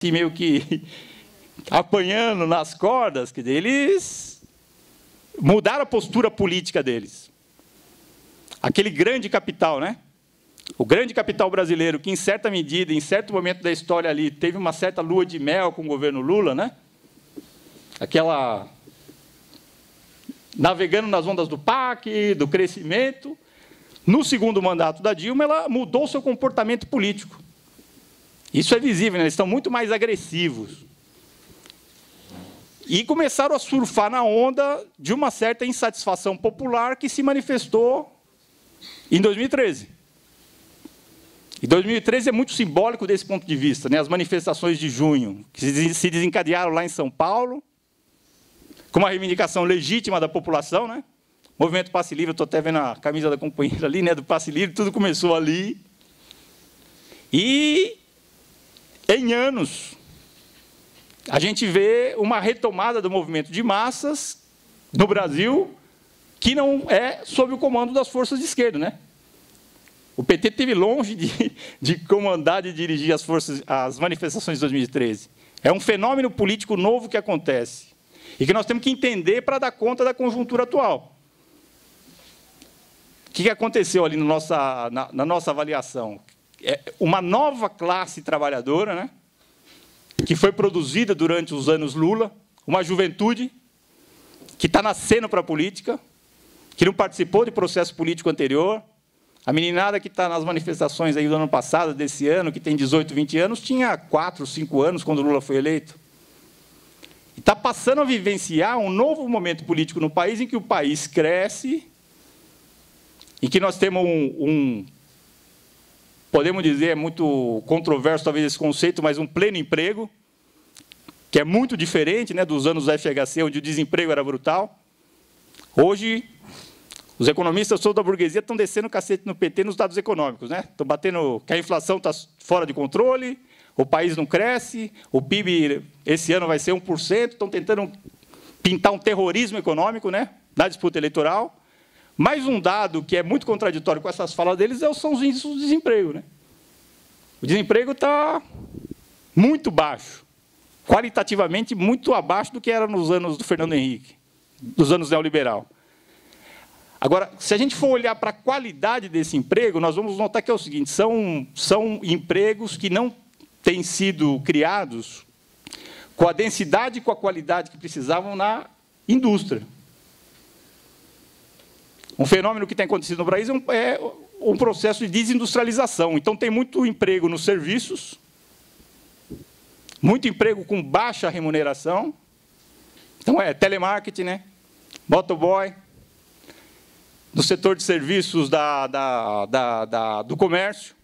que meio que apanhando nas cordas, que eles mudaram a postura política deles. Aquele grande capital, né? O grande capital brasileiro, que em certa medida, em certo momento da história ali, teve uma certa lua de mel com o governo Lula, né? Aquela... navegando nas ondas do PAC, do crescimento. No segundo mandato da Dilma, ela mudou o seu comportamento político. Isso é visível, né? Eles estão muito mais agressivos. E começaram a surfar na onda de uma certa insatisfação popular que se manifestou em 2013. E 2013 é muito simbólico desse ponto de vista, né? As manifestações de junho, que se desencadearam lá em São Paulo, com uma reivindicação legítima da população, né? Movimento Passe Livre, eu estou até vendo a camisa da companheira ali, né? Do Passe Livre, tudo começou ali. E, em anos, a gente vê uma retomada do movimento de massas no Brasil, que não é sob o comando das forças de esquerda, né? O PT esteve longe de comandar e dirigir as manifestações de 2013. É um fenômeno político novo que acontece e que nós temos que entender para dar conta da conjuntura atual. O que aconteceu ali na nossa avaliação? É uma nova classe trabalhadora, né, que foi produzida durante os anos Lula, uma juventude que está nascendo para a política, que não participou de processo político anterior. A meninada que está nas manifestações aí do ano passado, desse ano, que tem 18, 20 anos, tinha 4, 5 anos quando o Lula foi eleito. E está passando a vivenciar um novo momento político no país, em que o país cresce, em que nós temos podemos dizer, é muito controverso talvez esse conceito, mas um pleno emprego, que é muito diferente, né, dos anos do FHC, onde o desemprego era brutal. Hoje, os economistas toda a burguesia estão descendo o cacete no PT nos dados econômicos, né? Estão batendo que a inflação está fora de controle, o país não cresce, o PIB esse ano vai ser 1%, estão tentando pintar um terrorismo econômico, né, na disputa eleitoral. Mais um dado que é muito contraditório com essas falas deles são os índices do desemprego, né? O desemprego está muito baixo, qualitativamente muito abaixo do que era nos anos do Fernando Henrique, dos anos neoliberal. Agora, se a gente for olhar para a qualidade desse emprego, nós vamos notar que é o seguinte, são empregos que não têm sido criados com a densidade e com a qualidade que precisavam na indústria. Um fenômeno que tem acontecido no Brasil é um processo de desindustrialização. Então, tem muito emprego nos serviços, muito emprego com baixa remuneração. Então, é telemarketing, né? Motoboy. No setor de serviços do comércio,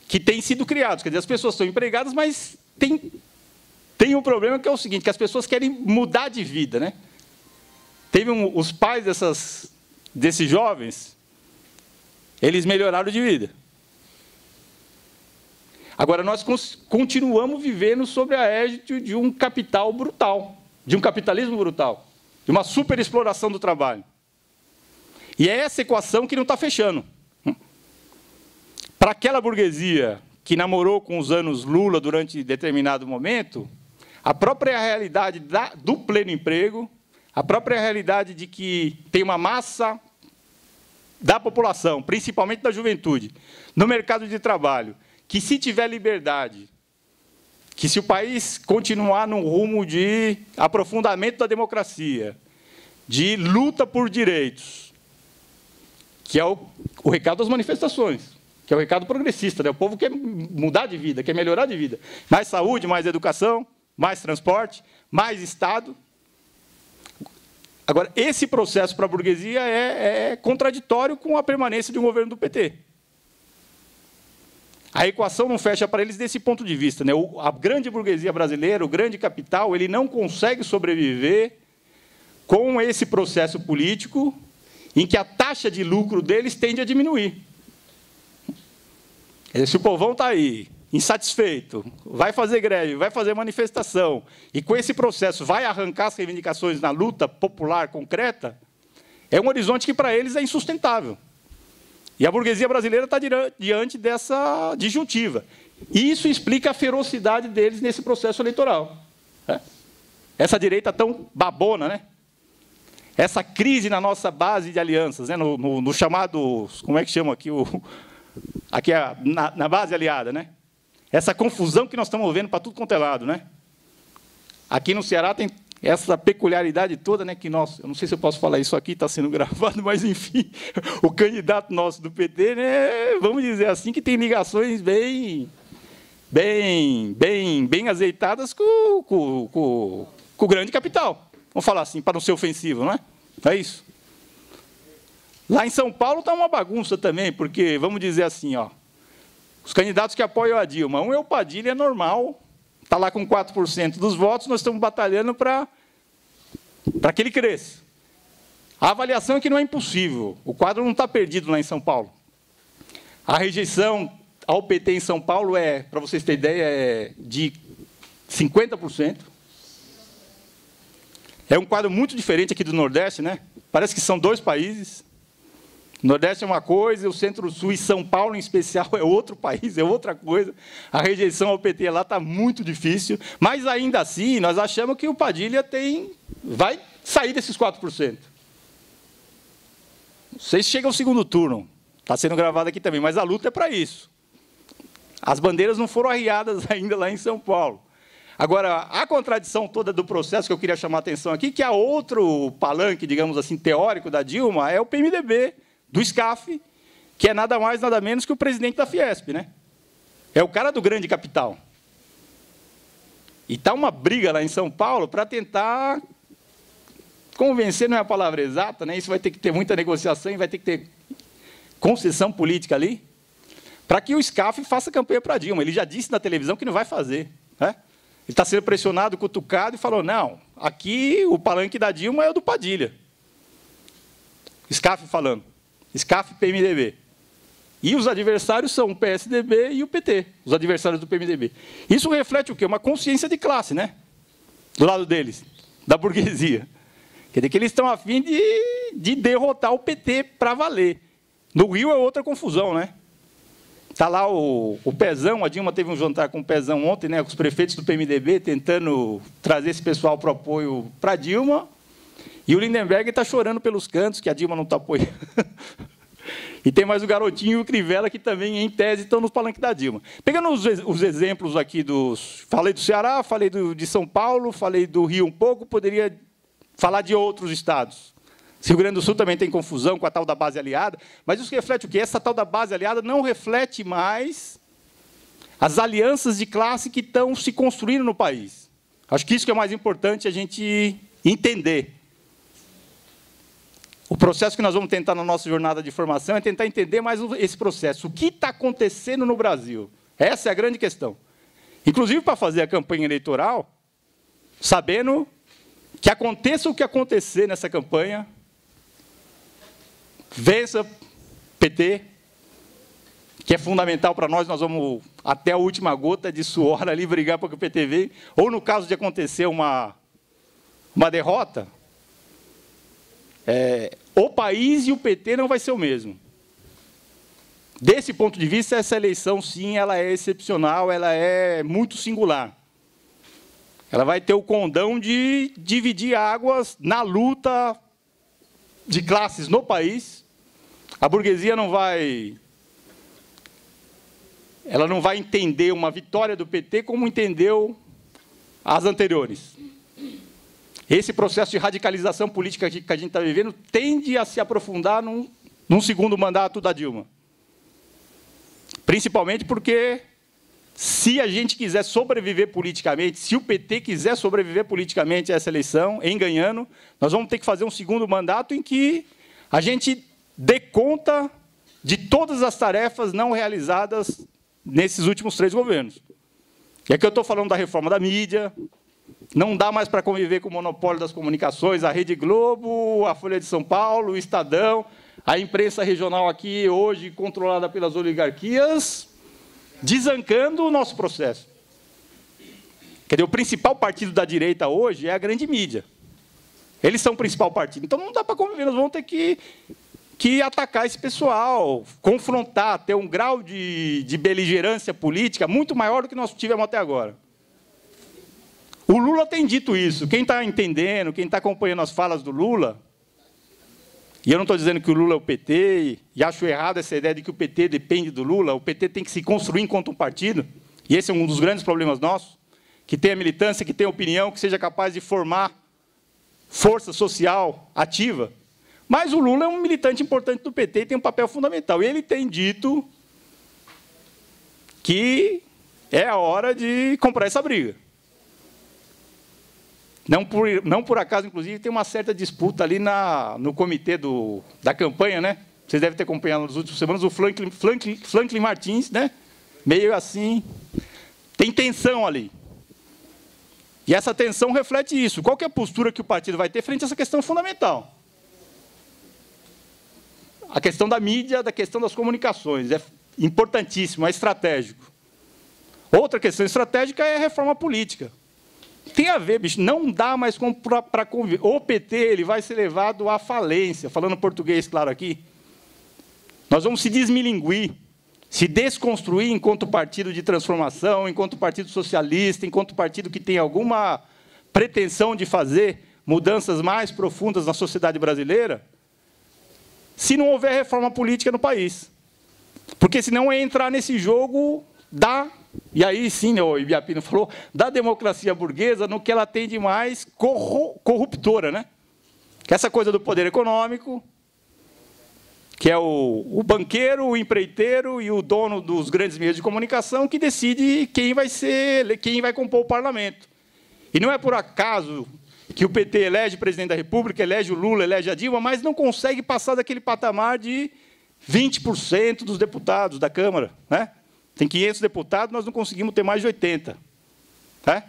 que têm sido criados. Quer dizer, as pessoas estão empregadas, mas tem um problema que é o seguinte, que as pessoas querem mudar de vida, né? Os pais desses jovens, eles melhoraram de vida. Agora, nós continuamos vivendo sob a égide de um capital brutal, de um capitalismo brutal, de uma superexploração do trabalho. E é essa equação que não está fechando. Para aquela burguesia que namorou com os anos Lula durante determinado momento, a própria realidade do pleno emprego, a própria realidade de que tem uma massa da população, principalmente da juventude, no mercado de trabalho, que se tiver liberdade, que se o país continuar num rumo de aprofundamento da democracia, de luta por direitos, que é o recado das manifestações, que é o recado progressista, né? O povo quer mudar de vida, quer melhorar de vida. Mais saúde, mais educação, mais transporte, mais Estado. Agora, esse processo para a burguesia é contraditório com a permanência de um governo do PT. A equação não fecha para eles desse ponto de vista, né? A grande burguesia brasileira, o grande capital, ele não consegue sobreviver com esse processo político em que a taxa de lucro deles tende a diminuir. Se o povão está aí, insatisfeito, vai fazer greve, vai fazer manifestação, e com esse processo vai arrancar as reivindicações na luta popular concreta, é um horizonte que para eles é insustentável. E a burguesia brasileira está diante dessa disjuntiva. E isso explica a ferocidade deles nesse processo eleitoral. Né? Essa direita tão babona, né? Essa crise na nossa base de alianças, né? no chamado, como é que chama aqui? Aqui na base aliada, né? Essa confusão que nós estamos vendo para tudo quanto é lado, né? Aqui no Ceará tem essa peculiaridade toda, né? Que nós, eu não sei se eu posso falar isso aqui, está sendo gravado, mas enfim, o candidato nosso do PT, né? Vamos dizer assim, que tem ligações bem azeitadas com o grande capital. Vamos falar assim, para não ser ofensivo, não é? Não é isso? Lá em São Paulo está uma bagunça também, porque, vamos dizer assim, ó, os candidatos que apoiam a Dilma, um é o Padilha, é normal, está lá com 4% dos votos, nós estamos batalhando para que ele cresça. A avaliação é que não é impossível, o quadro não está perdido lá em São Paulo. A rejeição ao PT em São Paulo para vocês terem ideia, é de 50%. É um quadro muito diferente aqui do Nordeste, né? Parece que são dois países. O Nordeste é uma coisa, o Centro-Sul e São Paulo, em especial, é outro país, é outra coisa. A rejeição ao PT lá está muito difícil, mas, ainda assim, nós achamos que o Padilha vai sair desses 4%. Não sei se chega ao segundo turno, está sendo gravado aqui também, mas a luta é para isso. As bandeiras não foram arriadas ainda lá em São Paulo. Agora, a contradição toda do processo que eu queria chamar a atenção aqui, que é outro palanque, digamos assim, teórico da Dilma, é o PMDB, do SCAF, que é nada mais, nada menos que o presidente da Fiesp, né? É o cara do grande capital. E está uma briga lá em São Paulo para tentar convencer, não é a palavra exata, né? Isso vai ter que ter muita negociação e vai ter que ter concessão política ali, para que o SCAF faça campanha para a Dilma. Ele já disse na televisão que não vai fazer, né? Ele está sendo pressionado, cutucado, e falou, não, aqui o palanque da Dilma é o do Padilha. SCAF falando. SCAF e PMDB. E os adversários são o PSDB e o PT, os adversários do PMDB. Isso reflete o quê? Uma consciência de classe, né? Do lado deles, da burguesia. Quer dizer que eles estão a fim de derrotar o PT para valer. No Rio é outra confusão, né? Está lá o Pezão, a Dilma teve um jantar com o Pezão ontem, né, com os prefeitos do PMDB, tentando trazer esse pessoal para o apoio para a Dilma, e o Lindenberg está chorando pelos cantos, que a Dilma não está apoiando. E tem mais o Garotinho e o Crivella, que também, em tese, estão nos palanques da Dilma. Pegando os exemplos aqui falei do Ceará, falei de São Paulo, falei do Rio um pouco, poderia falar de outros estados. O Rio Grande do Sul também tem confusão com a tal da base aliada, mas isso reflete o quê? Essa tal da base aliada não reflete mais as alianças de classe que estão se construindo no país. Acho que isso que é mais importante a gente entender. O processo que nós vamos tentar na nossa jornada de formação é tentar entender mais esse processo. O que está acontecendo no Brasil? Essa é a grande questão. Inclusive, para fazer a campanha eleitoral, sabendo que aconteça o que acontecer nessa campanha, vença PT, que é fundamental para nós vamos, até a última gota de suor ali, brigar para que o PT venha, ou no caso de acontecer uma derrota, o país e o PT não vai ser o mesmo. Desse ponto de vista, essa eleição, sim, ela é excepcional, ela é muito singular. Ela vai ter o condão de dividir águas na luta de classes no país. A burguesia não vai entender uma vitória do PT como entendeu as anteriores. Esse processo de radicalização política que a gente está vivendo tende a se aprofundar num segundo mandato da Dilma. Principalmente porque, se a gente quiser sobreviver politicamente, se o PT quiser sobreviver politicamente a essa eleição, em ganhando, nós vamos ter que fazer um segundo mandato em que a gente dê conta de todas as tarefas não realizadas nesses últimos 3 governos. E aqui eu estou falando da reforma da mídia, não dá mais para conviver com o monopólio das comunicações, a Rede Globo, a Folha de São Paulo, o Estadão, a imprensa regional aqui, hoje controlada pelas oligarquias, desancando o nosso processo. Quer dizer, o principal partido da direita hoje é a grande mídia. Eles são o principal partido. Então, não dá para conviver, nós vamos ter que que atacar esse pessoal, confrontar, ter um grau de beligerância política muito maior do que nós tivemos até agora. O Lula tem dito isso. Quem está entendendo, quem está acompanhando as falas do Lula, e eu não estou dizendo que o Lula é o PT, e acho errado essa ideia de que o PT depende do Lula, o PT tem que se construir enquanto um partido, e esse é um dos grandes problemas nossos, que tenha militância, que tenha opinião, que seja capaz de formar força social ativa. Mas o Lula é um militante importante do PT e tem um papel fundamental. E ele tem dito que é a hora de comprar essa briga. Não por acaso, inclusive, tem uma certa disputa ali no comitê da campanha, né? Vocês devem ter acompanhado nas últimas semanas o Franklin Martins, né? Meio assim, tem tensão ali. E essa tensão reflete isso. Qual que é a postura que o partido vai ter frente a essa questão fundamental? A questão da mídia, da questão das comunicações. É importantíssimo, é estratégico. Outra questão estratégica é a reforma política. Tem a ver, bicho, não dá mais para conviver. O PT ele vai ser levado à falência, falando português claro aqui. Nós vamos se desmilinguir, se desconstruir enquanto partido de transformação, enquanto partido socialista, enquanto partido que tem alguma pretensão de fazer mudanças mais profundas na sociedade brasileira, se não houver reforma política no país. Porque senão é entrar nesse jogo e aí sim, o Ibiapino falou, da democracia burguesa no que ela tem de mais corruptora, né? Que é essa coisa do poder econômico, que é o banqueiro, o empreiteiro e o dono dos grandes meios de comunicação que decide quem vai compor o parlamento. E não é por acaso que o PT elege presidente da República, elege o Lula, elege a Dilma, mas não consegue passar daquele patamar de 20% dos deputados da Câmara, né? Tem 500 deputados, nós não conseguimos ter mais de 80. Né?